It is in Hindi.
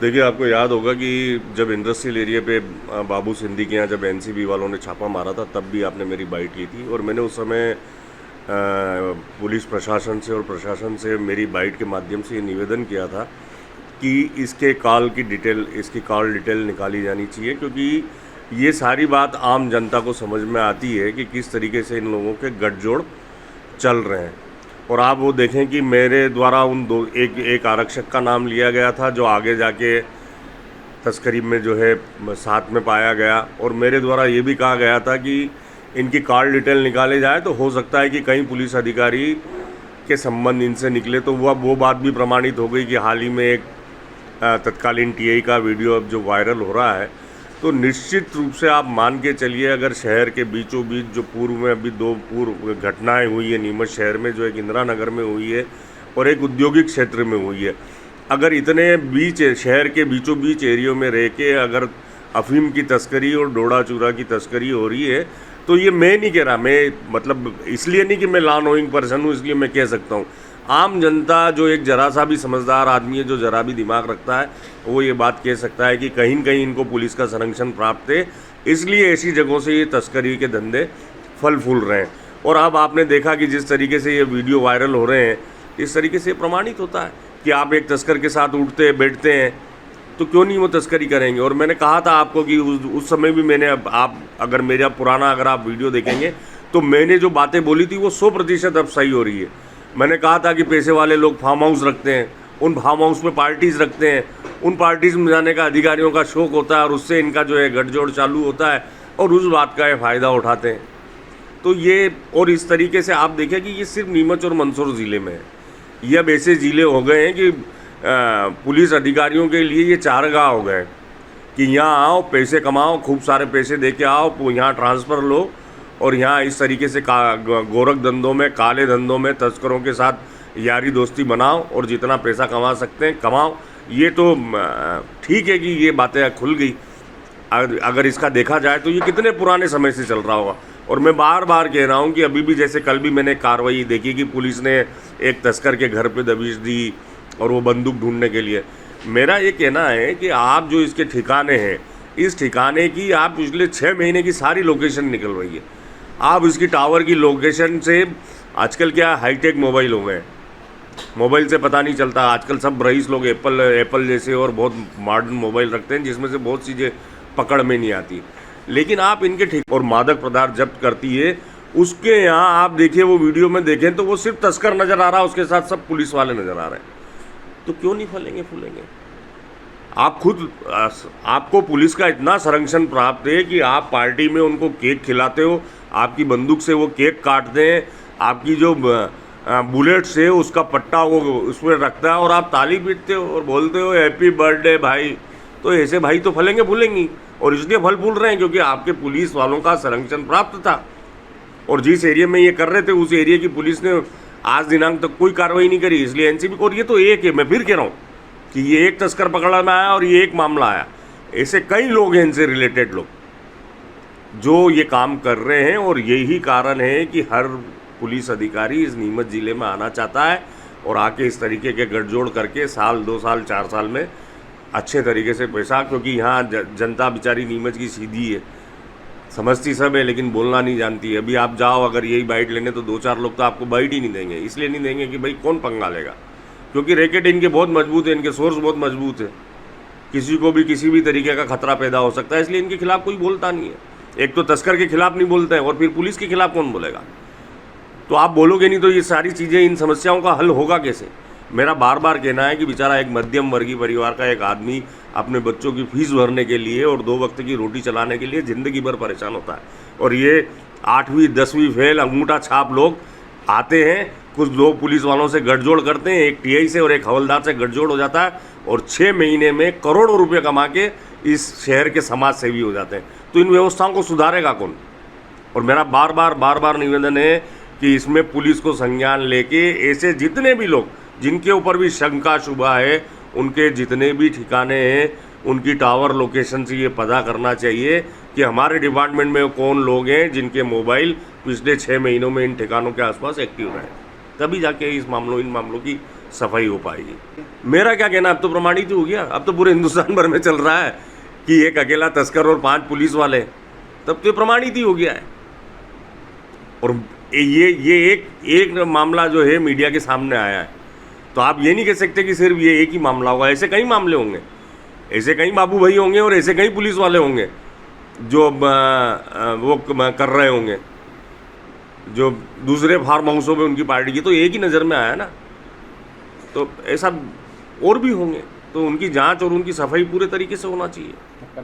देखिए, आपको याद होगा कि जब इंडस्ट्रियल एरिया पे बाबू सिंधी के यहाँ जब एनसीबी वालों ने छापा मारा था, तब भी आपने मेरी बाइट ली थी और मैंने उस समय पुलिस प्रशासन से और प्रशासन से मेरी बाइट के माध्यम से ये निवेदन किया था कि इसकी कॉल डिटेल निकाली जानी चाहिए, क्योंकि ये सारी बात आम जनता को समझ में आती है कि किस तरीके से इन लोगों के गठजोड़ चल रहे हैं। और आप वो देखें कि मेरे द्वारा एक आरक्षक का नाम लिया गया था जो आगे जाके तस्करी में जो है साथ में पाया गया, और मेरे द्वारा ये भी कहा गया था कि इनकी कॉल डिटेल निकाले जाए तो हो सकता है कि कई पुलिस अधिकारी के संबंध इनसे निकले। तो वो बात भी प्रमाणित हो गई कि हाल ही में एक तत्कालीन टीआई का वीडियो अब जो वायरल हो रहा है, तो निश्चित रूप से आप मान के चलिए, अगर शहर के बीचों बीच जो पूर्व में अभी 2 पूर्व घटनाएं हुई है नीमच शहर में, जो एक इंदिरा नगर में हुई है और एक औद्योगिक क्षेत्र में हुई है, अगर इतने बीच शहर के बीचों बीच एरियो में रह के अगर अफीम की तस्करी और डोडा चूरा की तस्करी हो रही है, तो ये मैं नहीं कह रहा, मैं मतलब इसलिए नहीं कि मैं लॉ नोइंग पर्सन हूँ इसलिए मैं कह सकता हूँ। आम जनता जो एक जरा सा भी समझदार आदमी है, जो जरा भी दिमाग रखता है, वो ये बात कह सकता है कि कहीं न कहीं इनको पुलिस का संरक्षण प्राप्त है, इसलिए ऐसी जगहों से ये तस्करी के धंधे फल फूल रहे हैं। और अब आपने देखा कि जिस तरीके से ये वीडियो वायरल हो रहे हैं, इस तरीके से प्रमाणित होता है कि आप एक तस्कर के साथ उठते बैठते हैं तो क्यों नहीं वो तस्करी करेंगे। और मैंने कहा था आपको कि उस समय भी मैंने, आप अगर मेरा पुराना अगर आप वीडियो देखेंगे तो मैंने जो बातें बोली थी वो 100% अब सही हो रही है। मैंने कहा था कि पैसे वाले लोग फार्म हाउस रखते हैं, उन फार्म हाउस में पार्टीज़ रखते हैं, उन पार्टीज़ में जाने का अधिकारियों का शौक होता है और उससे इनका जो है गठजोड़ चालू होता है और उस बात का ये फ़ायदा उठाते हैं। तो ये, और इस तरीके से आप देखें कि ये सिर्फ नीमच और मंदसौर ज़िले में है, ये अब ऐसे ज़िले हो गए हैं कि पुलिस अधिकारियों के लिए ये चारगाह हो गए कि यहाँ आओ, पैसे कमाओ, खूब सारे पैसे दे के आओ, यहाँ ट्रांसफ़र लो और यहाँ इस तरीके से गोरख धंधों में, काले धंधों में तस्करों के साथ यारी दोस्ती बनाओ और जितना पैसा कमा सकते हैं कमाओ। ये तो ठीक है कि ये बातें खुल गई, अगर इसका देखा जाए तो ये कितने पुराने समय से चल रहा होगा। और मैं बार बार कह रहा हूँ कि अभी भी, जैसे कल भी मैंने कार्रवाई देखी कि पुलिस ने एक तस्कर के घर पे दबिश दी और वो बंदूक ढूंढने के लिए। मेरा ये कहना है कि आप जो इसके ठिकाने हैं, इस ठिकाने की आप पिछले 6 महीने की सारी लोकेशन निकल रही है। आप इसकी टावर की लोकेशन से, आजकल क्या हाईटेक मोबाइल हो गए, मोबाइल से पता नहीं चलता। आजकल सब रईस लोग एप्पल जैसे और बहुत मॉडर्न मोबाइल रखते हैं जिसमें से बहुत चीज़ें पकड़ में नहीं आती। लेकिन आप इनके ठीक, और मादक पदार्थ जब्त करती है उसके यहाँ आप देखिए, वो वीडियो में देखें तो वो सिर्फ तस्कर नज़र आ रहा है, उसके साथ सब पुलिस वाले नज़र आ रहे हैं। तो क्यों नहीं फलेंगे फूलेंगे। आप खुद, आपको पुलिस का इतना संरक्षण प्राप्त है कि आप पार्टी में उनको केक खिलाते हो, आपकी बंदूक से वो केक काटते हैं, आपकी जो बुलेट से उसका पट्टा वो उसमें रखता है और आप ताली पीटते हो और बोलते हो हैप्पी बर्थडे भाई। तो ऐसे भाई तो फलेंगे फूलेंगी, और इसलिए फल फूल रहे हैं क्योंकि आपके पुलिस वालों का संरक्षण प्राप्त था। और जिस एरिया में ये कर रहे थे उस एरिया की पुलिस ने आज दिनांक तक कोई कार्रवाई नहीं करी, इसलिए एनसीबी को। और ये तो एक है, मैं फिर कह रहा हूँ कि ये एक तस्कर पकड़ा में आया और ये एक मामला आया, ऐसे कई लोग हैं इनसे रिलेटेड लोग जो ये काम कर रहे हैं। और यही कारण है कि हर पुलिस अधिकारी इस नीमच ज़िले में आना चाहता है और आके इस तरीके के गठजोड़ करके साल 2 साल 4 साल में अच्छे तरीके से पैसा, क्योंकि यहाँ जनता बेचारी नीमच की सीधी है, समझती सब है लेकिन बोलना नहीं जानती है। अभी आप जाओ अगर यही बाइट लेने तो 2-4 लोग तो आपको बाइट ही नहीं देंगे। इसलिए नहीं देंगे कि भाई कौन पंगा लेगा, क्योंकि रैकेट इनके बहुत मजबूत है, इनके सोर्स बहुत मजबूत है, किसी को भी किसी भी तरीके का खतरा पैदा हो सकता है, इसलिए इनके खिलाफ कोई बोलता नहीं है। एक तो तस्कर के खिलाफ नहीं बोलते हैं और फिर पुलिस के खिलाफ कौन बोलेगा। तो आप बोलोगे नहीं तो ये सारी चीज़ें, इन समस्याओं का हल होगा कैसे। मेरा बार बार कहना है कि बेचारा एक मध्यम वर्गीय परिवार का एक आदमी अपने बच्चों की फीस भरने के लिए और 2 वक्त की रोटी चलाने के लिए ज़िंदगी भर परेशान होता है। और ये 8वीं 10वीं फेल अंगूठा छाप लोग आते हैं, कुछ लोग पुलिस वालों से गठजोड़ करते हैं, एक टीआई से और एक हवलदार से गठजोड़ हो जाता है और 6 महीने में करोड़ों रुपये कमा के इस शहर के समाज सेवी हो जाते हैं। तो इन व्यवस्थाओं को सुधारेगा कौन। और मेरा बार बार निवेदन है कि इसमें पुलिस को संज्ञान लेके ऐसे जितने भी लोग जिनके ऊपर भी शंका शुबा है, उनके जितने भी ठिकाने हैं उनकी टावर लोकेशन से ये पता करना चाहिए कि हमारे डिपार्टमेंट में कौन लोग हैं जिनके मोबाइल पिछले 6 महीनों में इन ठिकानों के आसपास एक्टिव रहे, तभी जाके इन मामलों की सफाई हो पाएगी। मेरा क्या कहना, अब तो प्रमाणित ही हो गया, अब तो पूरे हिंदुस्तान भर में चल रहा है कि एक अकेला तस्कर और 5 पुलिस वाले, तब तो ये प्रमाणित ही हो गया है। और ये एक मामला जो है मीडिया के सामने आया है, तो आप ये नहीं कह सकते कि सिर्फ ये एक ही मामला होगा, ऐसे कई मामले होंगे, ऐसे कई बाबू भाई होंगे और ऐसे कई पुलिस वाले होंगे जो वो कर रहे होंगे, जो दूसरे फार्म हाउसों में उनकी पार्टी की, तो एक ही नज़र में आया ना, तो ऐसा और भी होंगे, तो उनकी जांच और उनकी सफाई पूरे तरीके से होना चाहिए।